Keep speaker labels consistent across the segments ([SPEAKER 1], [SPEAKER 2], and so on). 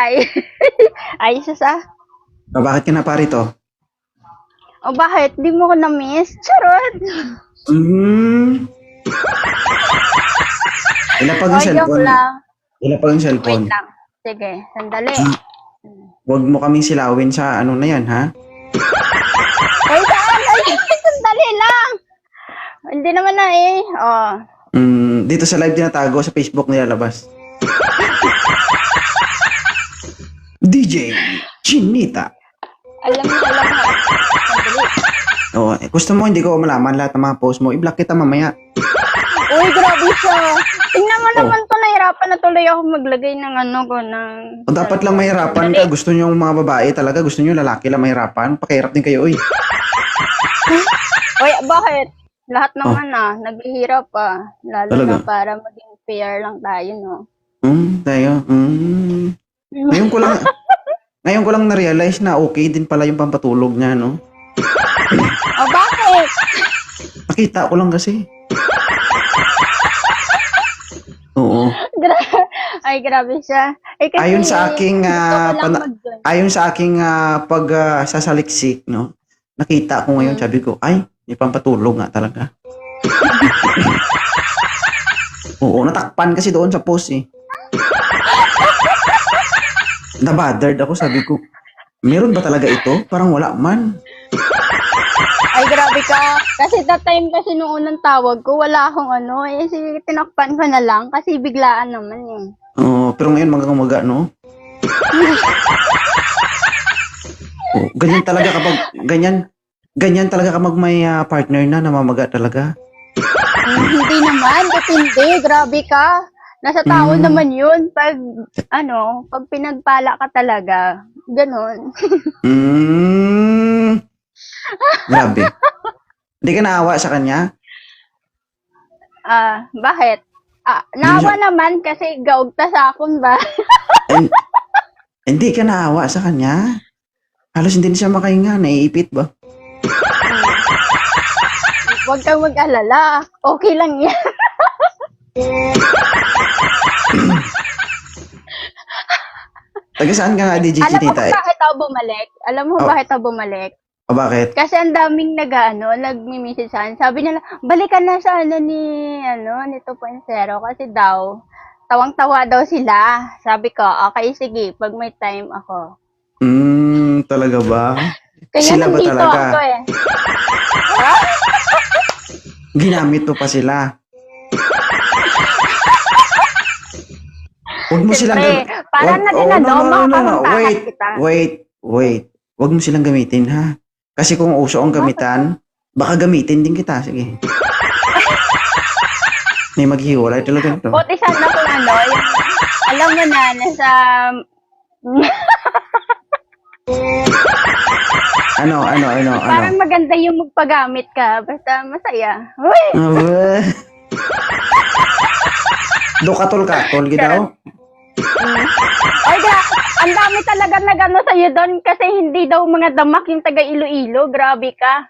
[SPEAKER 1] Ay, ayos sa.
[SPEAKER 2] Bakit ka na parito?
[SPEAKER 1] O bakit? Di mo ko na-miss? Charot!
[SPEAKER 2] Hmm. Ilapag
[SPEAKER 1] O,
[SPEAKER 2] ang
[SPEAKER 1] joke
[SPEAKER 2] cellphone.
[SPEAKER 1] lang.
[SPEAKER 2] Ilapag ang
[SPEAKER 1] Wait
[SPEAKER 2] cellphone.
[SPEAKER 1] lang. Sige, sandali.
[SPEAKER 2] Huwag mo kaming silawin sa ano na yan, ha?
[SPEAKER 1] Wait lang! Sandali lang! Hindi naman na eh. Oh.
[SPEAKER 2] Dito sa live tinatago, sa Facebook nilalabas. DJ Chinita.
[SPEAKER 1] Alam mo. Sandali.
[SPEAKER 2] Oh, gusto mo hindi ko malaman lahat ng mga post mo. I-block kita mamaya.
[SPEAKER 1] Uy, grabe siya. Tingnan mo naman to, nahirapan na tuloy ako maglagay ng ano ko, ng...
[SPEAKER 2] O dapat lang mahirapan ka. Gusto nyo yung mga babae talaga. Gusto nyo lalaki lang mahirapan. Pakihirap din kayo, uy.
[SPEAKER 1] Uy, bakit? Lahat naman naghihirap Lalo
[SPEAKER 2] Talaga?
[SPEAKER 1] na para maging fair lang tayo, no?
[SPEAKER 2] Tayo. Ngayon ko lang na-realize na okay din pala yung pampatulog niya, no?
[SPEAKER 1] O, bakit?
[SPEAKER 2] Nakita ko lang kasi. Oo.
[SPEAKER 1] Ay, grabe siya. Ay, kasi,
[SPEAKER 2] Ayon sa aking
[SPEAKER 1] gusto ko lang mag-join.
[SPEAKER 2] ayon sa aking sasaliksik, no? Nakita ko ngayon, sabi ko, ay, may pampatulog nga talaga. Oo, natakpan kasi doon sa post eh. Na-bothered ako, sabi ko, meron ba talaga ito? Parang wala man.
[SPEAKER 1] Ay, grabe ka. Kasi that time kasi nung unang tawag ko, wala akong sige, tinakpan ko na lang kasi biglaan naman eh.
[SPEAKER 2] Oo, pero ngayon maga, no? Oo, ganyan talaga kapag may partner na namamaga talaga.
[SPEAKER 1] Hindi naman, depende. Grabe ka. Nasa tao naman yun. Pag pinagpala ka talaga. Ganon.
[SPEAKER 2] Grabe. Hindi ka naawa sa kanya?
[SPEAKER 1] Bakit? Naawa naman kasi gaugta sa akon ba?
[SPEAKER 2] Hindi ka naawa sa kanya? Halos hindi na siya makahinga. Naiipit ba?
[SPEAKER 1] Huwag kang mag-alala. Okay lang yan.
[SPEAKER 2] Taga saan ka nga, DJ
[SPEAKER 1] Alam mo
[SPEAKER 2] Chinita?
[SPEAKER 1] kung bakit ako bumalik? Alam mo kung bakit ako bumalik?
[SPEAKER 2] O bakit?
[SPEAKER 1] Kasi ang daming nagmi-message sa akin. Sabi nila, balikan na sa ni 2.0 kasi daw, tawang-tawa daw sila. Sabi ko, okay, sige, pag may time ako.
[SPEAKER 2] Talaga ba?
[SPEAKER 1] Kaya
[SPEAKER 2] Sila ba
[SPEAKER 1] nandito
[SPEAKER 2] talaga?
[SPEAKER 1] ako eh.
[SPEAKER 2] Ginamit mo pa sila. Huwag mo silang
[SPEAKER 1] Siyempre, para na din makakamtahan kita.
[SPEAKER 2] Wait. Huwag mo silang gamitin, ha? Kasi kung uso ang gamitan, baka gamitin din kita. Sige. May maghiwalay talaga ito.
[SPEAKER 1] Buti sana kung yung, alam mo na, nasa...
[SPEAKER 2] Ano?
[SPEAKER 1] Parang maganda yung magpagamit ka, basta masaya. Uy!
[SPEAKER 2] Do katol-katol, gidaw?
[SPEAKER 1] Ay, ang dami talaga nagano sa'yo doon kasi hindi daw mga damak yung taga Iloilo. Grabe ka.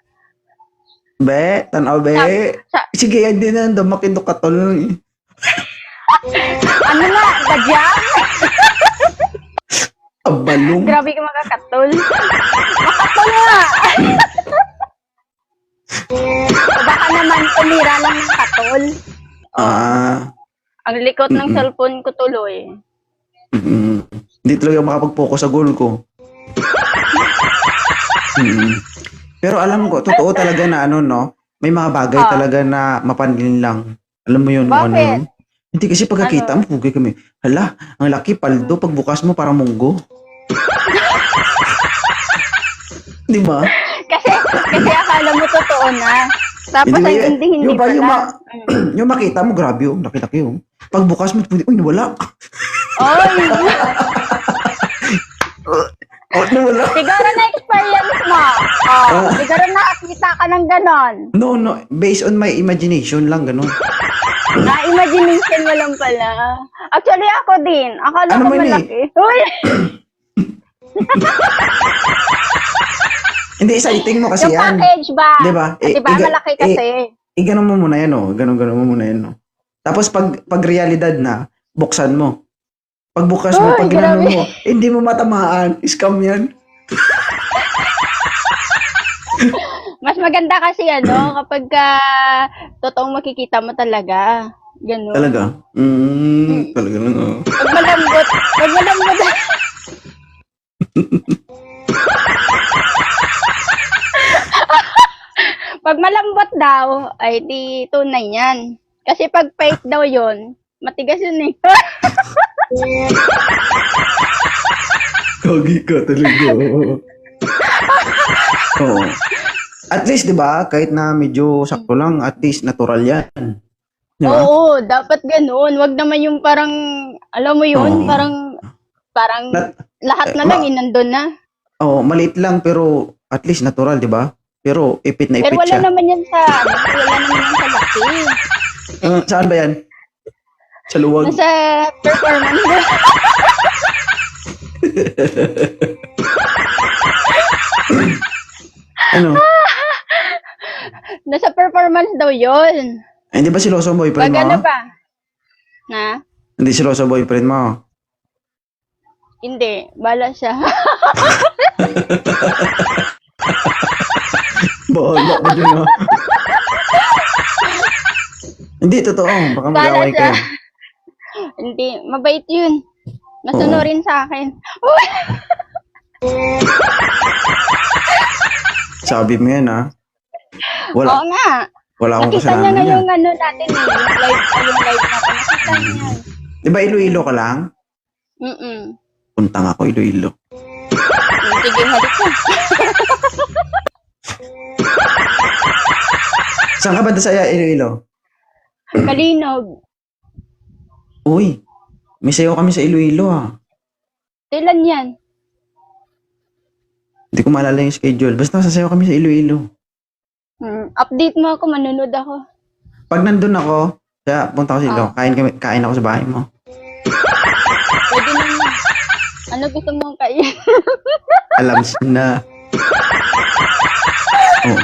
[SPEAKER 2] Be, tanaw be. Sige, yan din ang damakin do katol.
[SPEAKER 1] Ano na, gadyang?
[SPEAKER 2] Abalong.
[SPEAKER 1] Grabe ka makakatol. Makatol nga. Baka naman tumira lang ng katol. Ang likot ng cellphone ko tuloy.
[SPEAKER 2] Hindi talaga makapag-focus sa goal ko. Pero alam ko, totoo talaga na may mga bagay talaga na mapanlin lang. Alam mo yun?
[SPEAKER 1] Bakit?
[SPEAKER 2] Ano yun? Hindi kasi pagkakita mo, pugay kami. Hala, ang laki, paldo. Pagbukas mo, parang munggo. Di ba?
[SPEAKER 1] Kasi akala mo totoo na. Tapos hindi
[SPEAKER 2] yung,
[SPEAKER 1] pala.
[SPEAKER 2] Yung makita mo, grabe yung laki-laki yung. Pagbukas mo, uy, nawala.
[SPEAKER 1] Oy!
[SPEAKER 2] Nawala.
[SPEAKER 1] Siguro na-experience mo. Siguro nakakita ka ng ganon.
[SPEAKER 2] No. Based on my imagination lang, ganun.
[SPEAKER 1] Na-imagination mo lang pala. Actually, ako din. Akala
[SPEAKER 2] Ano
[SPEAKER 1] ko
[SPEAKER 2] man
[SPEAKER 1] malaki. Uy!
[SPEAKER 2] Hindi, exciting mo kasi
[SPEAKER 1] Yung
[SPEAKER 2] yan.
[SPEAKER 1] package ba?
[SPEAKER 2] Diba?
[SPEAKER 1] Diba, malaki kasi.
[SPEAKER 2] Ganon mo muna yan, Ganon mo muna yan, Tapos pag realidad na, buksan mo. Pagbukas mo,
[SPEAKER 1] Ay,
[SPEAKER 2] pag ginano
[SPEAKER 1] grabe.
[SPEAKER 2] mo, hindi mo matamaan. Scam yan.
[SPEAKER 1] Mas maganda kasi kapag totoong makikita mo talaga. Ganun.
[SPEAKER 2] Talaga? Talaga lang. Oh.
[SPEAKER 1] Pag malambot. Pag malambot daw, ay di tunay yan. Kasi pag fake daw yun, matigas yun eh.
[SPEAKER 2] Kagi ka talaga. Oo. At least, di ba, kahit na medyo sakto lang, at least natural yan. Di ba?
[SPEAKER 1] Oo, dapat ganun. Wag naman yung parang, alam mo yun,
[SPEAKER 2] Oo.
[SPEAKER 1] parang
[SPEAKER 2] Nat-
[SPEAKER 1] lahat na lang nandun na.
[SPEAKER 2] Oo, maliit lang pero at least natural, di ba? Pero ipit na
[SPEAKER 1] Pero
[SPEAKER 2] ipit
[SPEAKER 1] wala
[SPEAKER 2] siya.
[SPEAKER 1] naman yan sa, wala naman yan sa laki.
[SPEAKER 2] Saan ba yan? Sa luwag?
[SPEAKER 1] Nasa performance.
[SPEAKER 2] Ano?
[SPEAKER 1] Nasa performance daw yun.
[SPEAKER 2] Hindi ba siloso ang boyfriend
[SPEAKER 1] Pag
[SPEAKER 2] mo?
[SPEAKER 1] ano pa? Na?
[SPEAKER 2] Hindi siloso ang boyfriend mo.
[SPEAKER 1] Hindi. Bala siya.
[SPEAKER 2] Bahala ka dyan, no? Hindi, totoo. Baka
[SPEAKER 1] Bala
[SPEAKER 2] mag-away
[SPEAKER 1] siya.
[SPEAKER 2] kayo.
[SPEAKER 1] Hindi. Mabait yun. Masunurin sa akin. Uy!
[SPEAKER 2] Sabi mo yan, ha?
[SPEAKER 1] Oo
[SPEAKER 2] Wala,
[SPEAKER 1] nga.
[SPEAKER 2] wala akong
[SPEAKER 1] Nakita niya
[SPEAKER 2] kasalanan
[SPEAKER 1] nga
[SPEAKER 2] yan.
[SPEAKER 1] yung natin eh. Yung live natin. Nakita niya yan.
[SPEAKER 2] Di ba Iloilo ka lang?
[SPEAKER 1] Mm-mm.
[SPEAKER 2] Puntang ako Iloilo.
[SPEAKER 1] Sige, halik ka.
[SPEAKER 2] Saan ka ba sa Iloilo?
[SPEAKER 1] Kalinog.
[SPEAKER 2] Uy, may sayo kami sa Iloilo, ha?
[SPEAKER 1] Kailan yan?
[SPEAKER 2] Hindi ko maalala yung schedule. Basta sasayaw kami sa Iloilo.
[SPEAKER 1] Update mo ako, manunod ako.
[SPEAKER 2] Pag nandun ako, kaya punta ko sa Iloilo, kain ako sa bahay mo.
[SPEAKER 1] Pwede naman. Ano gusto mong kain?
[SPEAKER 2] Alam na. Oh.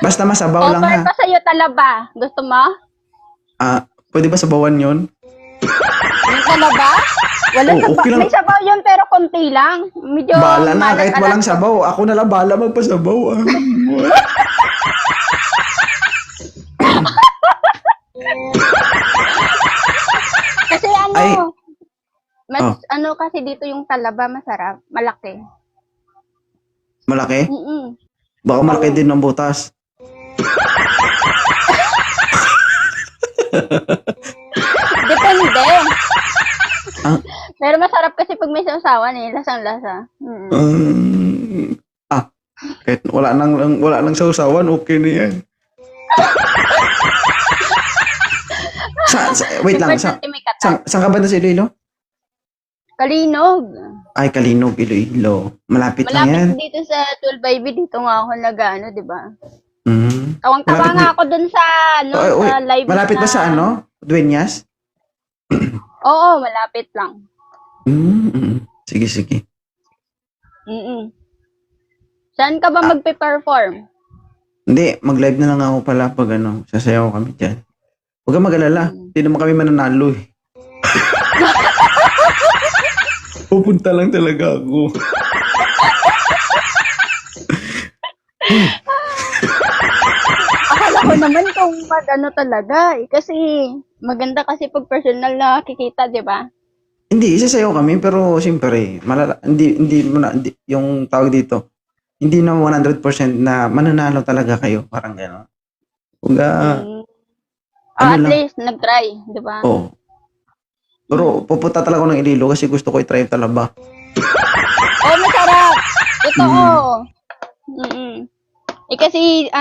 [SPEAKER 2] Basta masabaw lang,
[SPEAKER 1] Offer
[SPEAKER 2] ha?
[SPEAKER 1] pa sa'yo talaba. Gusto mo?
[SPEAKER 2] Pwede ba sabawan yon?
[SPEAKER 1] Yung talaba? Wala
[SPEAKER 2] Oh,
[SPEAKER 1] sabaw.
[SPEAKER 2] okay lang.
[SPEAKER 1] May sabaw yun pero konti lang. Medyo
[SPEAKER 2] Bahala na,
[SPEAKER 1] malat
[SPEAKER 2] kahit walang sabaw. Ako na lang bahala magpasabaw.
[SPEAKER 1] Kasi
[SPEAKER 2] Ay.
[SPEAKER 1] mas kasi dito yung talaba masarap. Malaki.
[SPEAKER 2] Malaki?
[SPEAKER 1] Mm-mm.
[SPEAKER 2] Baka malaki din ng butas.
[SPEAKER 1] Depende.
[SPEAKER 2] Ah.
[SPEAKER 1] Pero masarap kasi pag may sausawan lasang-lasa. Mm-mm.
[SPEAKER 2] Kahit wala nang sausawan, okay na yan. Wait lang,
[SPEAKER 1] Importante may katas.
[SPEAKER 2] saan ka ba na sa Iloilo?
[SPEAKER 1] Kalinog.
[SPEAKER 2] Ay, Kalinog, Iloilo. Malapit lang yan.
[SPEAKER 1] Malapit dito sa 12 dito nga ako di ba?
[SPEAKER 2] Mm.
[SPEAKER 1] Tawang-tawa
[SPEAKER 2] Malapit
[SPEAKER 1] nga
[SPEAKER 2] di-
[SPEAKER 1] ako dun sa, sa live
[SPEAKER 2] Malapit ba
[SPEAKER 1] na-
[SPEAKER 2] sa Dueñas?
[SPEAKER 1] Oo, malapit lang.
[SPEAKER 2] Sige, sige.
[SPEAKER 1] Mm-mm. Saan ka ba magpe-perform?
[SPEAKER 2] Hindi, mag-live na lang ako pala pag sasayaw kami dyan. Huwag kang mag-alala. Hindi naman kami mananalo eh. Pupunta lang talaga ako.
[SPEAKER 1] Akala ko naman kung talaga eh. Kasi maganda kasi pag personal na kikita, di ba?
[SPEAKER 2] Hindi, isasayaw kami pero siyempre, hindi, yung tawag dito, hindi na 100% na mananalo talaga kayo. Parang gano'n. Kumbaga,
[SPEAKER 1] At
[SPEAKER 2] lang.
[SPEAKER 1] least, nag-try, di ba?
[SPEAKER 2] Oo. Pero pupunta talaga ako ng Iloilo kasi gusto ko i-try yung talaba.
[SPEAKER 1] Oh, masarap! Totoo! Mm-mm. Eh kasi,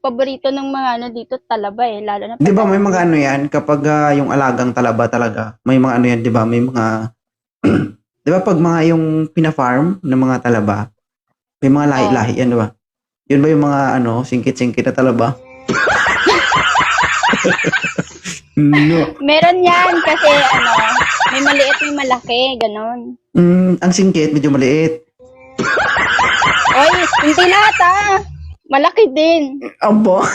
[SPEAKER 1] paborito ng mga dito, talaba eh. Lalo na
[SPEAKER 2] Di ba may mga yan, kapag yung alagang talaba talaga, may mga yan, di ba? May mga, di ba pag mga yung pina-farm ng mga talaba, may mga lahi-lahi yan, di ba? Yun ba yung mga singkit-singkit na talaba? No.
[SPEAKER 1] Meron yan kasi, may maliit, may malaki, ganon.
[SPEAKER 2] Ang singkit, medyo maliit.
[SPEAKER 1] Oy, hindi lahat malaki din.
[SPEAKER 2] Abo.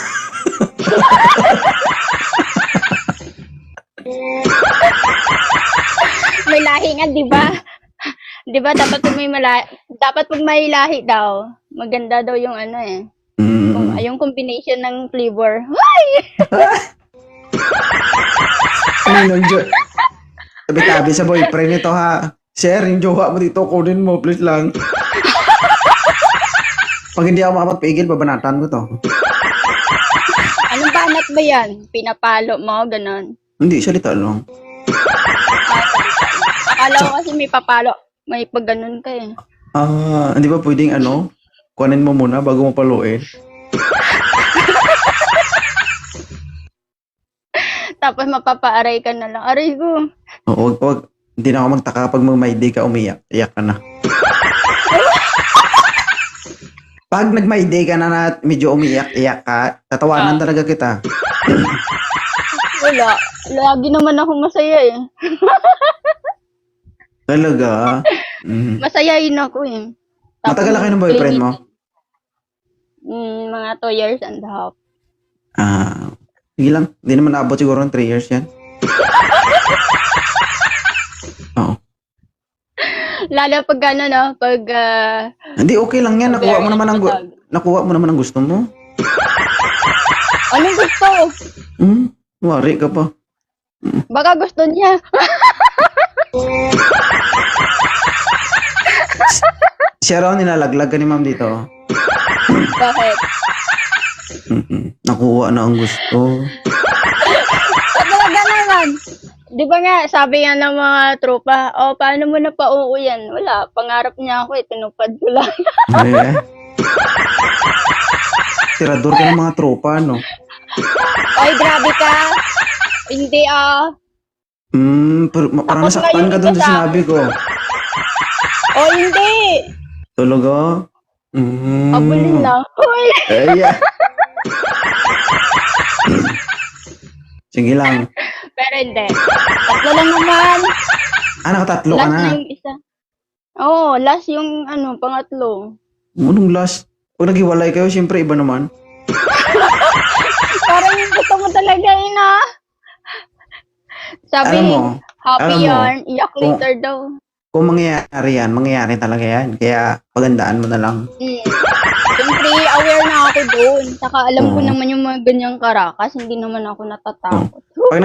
[SPEAKER 1] may lahi nga, di ba? Di ba, dapat pag may lahi daw, maganda daw yung ano eh. Yung combination ng flavor. Ay!
[SPEAKER 2] Ano yung tabi-tabi sa boyfriend nito ha. Sir, yung jowa mo dito, kunin mo, please lang. Pag hindi ako makapagpigil, babanatan ko to.
[SPEAKER 1] Anong banat ba yan? Pinapalo mo, ganon.
[SPEAKER 2] Hindi, salita lang.
[SPEAKER 1] Akala ko kasi may papalo. May pag ganon ka eh.
[SPEAKER 2] Hindi ba pwedeng kuhanin mo muna bago mo paluin?
[SPEAKER 1] Tapos mapapaaray ka na lang. Aray ko.
[SPEAKER 2] Oo, wag. Hindi na ako magtaka pag may day ka umiyak. Iyak ka na. Pag nag-my day ka na medyo umiyak-iyak ka, tatawanan talaga kita.
[SPEAKER 1] Wala. Lagi naman ako masaya eh.
[SPEAKER 2] Talaga?
[SPEAKER 1] Masayain ako eh.
[SPEAKER 2] Matagal na kayo ng boyfriend mo?
[SPEAKER 1] Mga 2 years and a half.
[SPEAKER 2] Sige lang. Hindi naman naabot siguro ng 3 years yan. Oo.
[SPEAKER 1] Lalo pag ano no, pag...
[SPEAKER 2] Hindi, okay lang yan. Nakuha mo naman ang gusto mo.
[SPEAKER 1] Anong gusto?
[SPEAKER 2] Wari ka pa.
[SPEAKER 1] Baka gusto niya.
[SPEAKER 2] Siya raw nilalaglag ka ni ma'am dito.
[SPEAKER 1] Bakit?
[SPEAKER 2] Nakuha na ang gusto.
[SPEAKER 1] Talaga naman. Di ba nga, sabi nga ng mga tropa, paano mo na pa-oo yan? Wala, pangarap niya ako tinupad ko lang.
[SPEAKER 2] Tirador ka ng mga tropa, no?
[SPEAKER 1] Oy, grabe ka. Hindi
[SPEAKER 2] parang nasaktan ka doon sa sinabi ko.
[SPEAKER 1] Hindi.
[SPEAKER 2] Talaga?
[SPEAKER 1] Abulin lang. Hoy.
[SPEAKER 2] Sige lang.
[SPEAKER 1] Pero hindi. 3 lang naman.
[SPEAKER 2] Nakatatlo ka
[SPEAKER 1] Last
[SPEAKER 2] na.
[SPEAKER 1] na yung isa. Last yung pangatlo.
[SPEAKER 2] Anong last? Pag naghiwalay kayo, siyempre iba naman.
[SPEAKER 1] Parang yung gusto mo talaga yun Sabi, happy yarn, iyak later daw.
[SPEAKER 2] Kung mangyayari yan, mangyayari talaga yan. Kaya pagandaan mo na lang.
[SPEAKER 1] Siyempre, aware na ako doon. Saka alam ko naman yung mga ganyang karakas, hindi naman ako natatakot.
[SPEAKER 2] Pag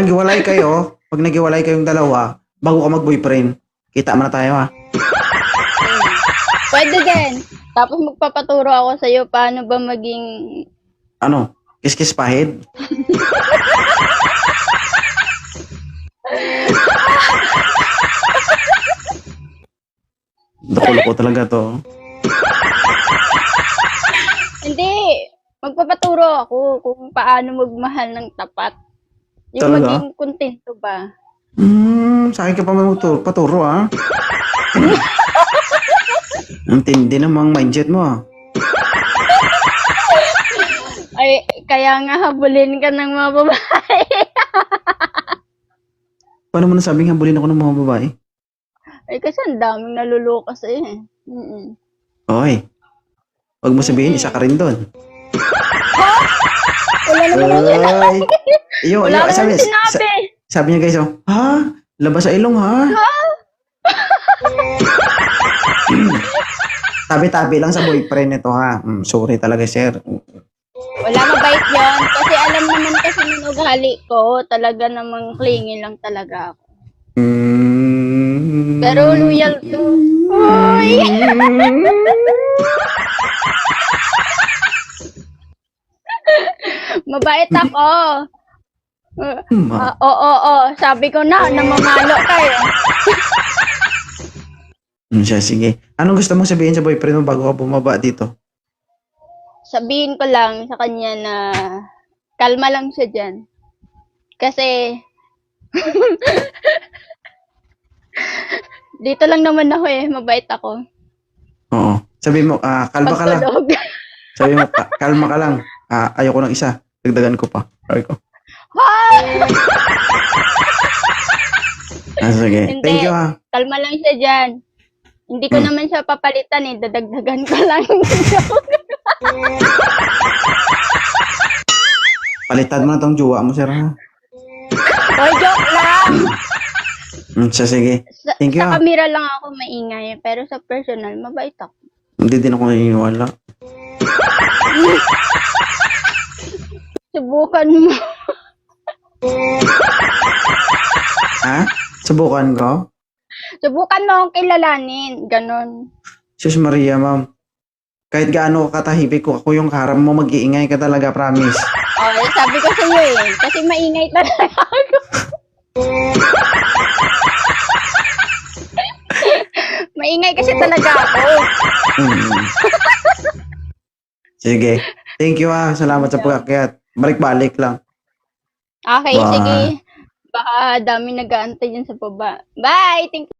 [SPEAKER 2] naghiwalay kayong dalawa, bago ka mag-boyfriend, kita mo na tayo ha.
[SPEAKER 1] Pwede din. Tapos magpapaturo ako sa'yo paano ba maging...
[SPEAKER 2] Kiss-kiss pahid? Loko-loko talaga to.
[SPEAKER 1] Hindi. Magpapaturo ako kung paano magmahal ng tapat. Yung
[SPEAKER 2] Talaga?
[SPEAKER 1] maging kontento ba?
[SPEAKER 2] Sa akin ka pa paturo ha. Ang tindi namang mindset mo ha.
[SPEAKER 1] Ay, kaya nga habulin ka ng mga babae.
[SPEAKER 2] Paano mo nasabing habulin ako ng mga babae?
[SPEAKER 1] Ay, kasi ang daming naluloko sa'yo eh.
[SPEAKER 2] Oy, wag mo sabihin, isa ka rin doon.
[SPEAKER 1] Wala naman ako sinabi. Wala naman sinabi.
[SPEAKER 2] Sabi niya guys, labas sa ilong ha? Tabi-tabi lang sa boyfriend nito ha. Sorry talaga sir.
[SPEAKER 1] Wala, mabait yun. Kasi alam naman kasi ng ugali ko, talaga namang clingy lang talaga ako. Pero loyal to. Uy! Mabait ako. Oo. Sabi ko na, namamalo ka eh.
[SPEAKER 2] Siya, sige. Anong gusto mong sabihin sa boyfriend mo bago ka bumaba dito?
[SPEAKER 1] Sabihin ko lang sa kanya na kalma lang siya dyan. Kasi dito lang naman ako eh, mabait ako.
[SPEAKER 2] Oo. Sabi mo, kalma ka lang.
[SPEAKER 1] Pagtulog.
[SPEAKER 2] Sabi mo, kalma ka lang. Ayoko ng isa. Dagdagan ko pa. Sabi ko. Sige.
[SPEAKER 1] Hindi.
[SPEAKER 2] Thank you ha.
[SPEAKER 1] Kalma lang siya dyan. Hindi ko naman siya papalitan eh, dadagdagan ko lang.
[SPEAKER 2] Palitan mo na tong jowa mo, sir ha?
[SPEAKER 1] Oy, joke lang!
[SPEAKER 2] Sige. Thank you,
[SPEAKER 1] Sa camera lang ako maingay, pero sa personal, mabait ako.
[SPEAKER 2] Hindi din ako naniniwala.
[SPEAKER 1] Subukan mo.
[SPEAKER 2] Ha? Subukan ko?
[SPEAKER 1] Subukan mo akong kilalanin. Ganon.
[SPEAKER 2] Sus Maria, ma'am. Kahit gaano katahimik ko, ako yung kaharap mo, mag-iingay ka talaga, promise.
[SPEAKER 1] Oh, sabi ko sa'yo eh. Kasi maingay talaga ako. Maingay kasi talaga ako.
[SPEAKER 2] Mm. Sige. Thank you, Salamat sa pagkakyat. Balik-balik lang.
[SPEAKER 1] Okay,
[SPEAKER 2] Bye.
[SPEAKER 1] sige. Baka dami nag-aantay dyan sa baba. Bye! Thank